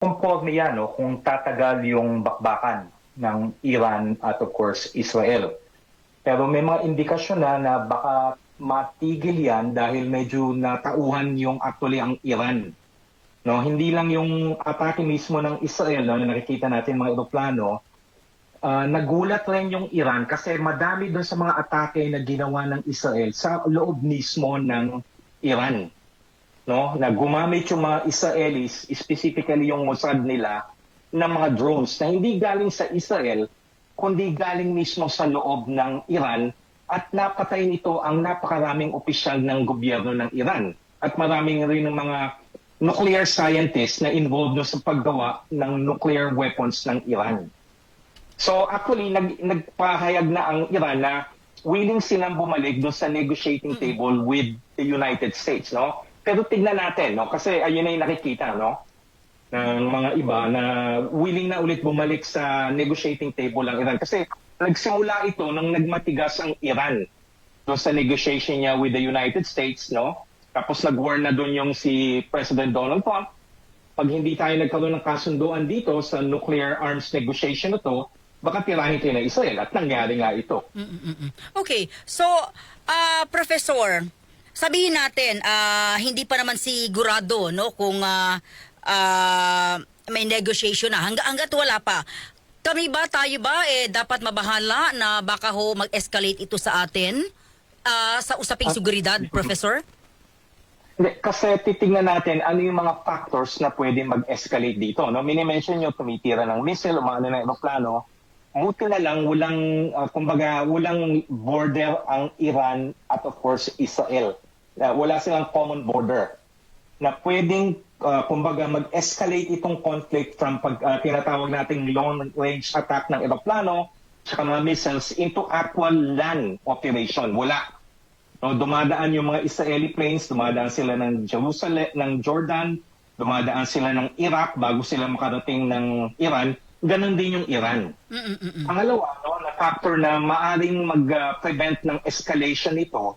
conforme yan, no, kung tatagal yung bakbakan ng Iran at of course Israel. Pero may mga indikasyon na baka matigil yan dahil medyo natauhan yung actually ang Iran. No, hindi lang yung atake mismo ng Israel, no, na nakikita natin mga eroplano. Nagulat rin yung Iran kasi madami doon sa mga atake na ginawa ng Israel sa loob mismo ng Iran. No, na gumamit yung mga Israelis, specifically yung Mossad nila, ng mga drones na hindi galing sa Israel, kundi galing mismo sa loob ng Iran, at napatay nito ang napakaraming opisyal ng gobyerno ng Iran. At maraming rin ng mga nuclear scientists na involved no sa paggawa ng nuclear weapons ng Iran. So actually, nagpahayag na ang Iran na willing silang bumalik doon sa negotiating table with the United States, no? Pero tignan natin, no? Kasi ayun na yung nakikita, no? Ng mga iba na willing na ulit bumalik sa negotiating table ang Iran. Kasi nagsimula ito nang nagmatigas ang Iran doon sa negotiation niya with the United States, no? Tapos nag-war na doon yung si President Donald Trump. Pag hindi tayo nagkaroon ng kasunduan dito sa nuclear arms negotiation na to, baka tirahin tayo ng Israel, at nangyari nga ito. Okay, so Professor, sabihin natin hindi pa naman sigurado, no, kung may negotiation na hangga't wala pa. Tayo ba dapat mabahala na baka mag-escalate ito sa atin sa usaping seguridad, Professor? Kasi titingnan natin ano yung mga factors na pwede mag-escalate dito. No? Minimension nyo, tumitira ng missile, umano ng aeroplano. Buti na lang, walang border ang Iran at of course Israel. Wala silang common border na pwedeng mag-escalate itong conflict from tinatawag nating long-range attack ng aeroplano at mga missiles into actual land operation. Wala. No, dumadaan yung mga Israeli planes, dumadaan sila ng Jerusalem, ng Jordan, dumadaan sila ng Iraq bago sila makarating ng Iran. Ganon din yung Iran. Pangalawa, no, na factor na maaring mag-prevent ng escalation nito,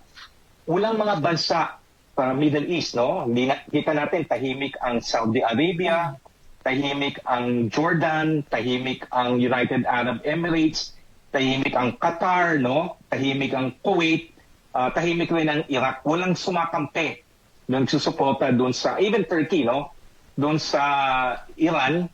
walang mga bansa sa Middle East, no? Kita natin, tahimik ang Saudi Arabia, tahimik ang Jordan, tahimik ang United Arab Emirates, tahimik ang Qatar, no? Tahimik ang Kuwait, tahimik rin ang Iraq. Walang sumakampi doon susuporta doon sa, even Turkey, no? Doon sa Iran,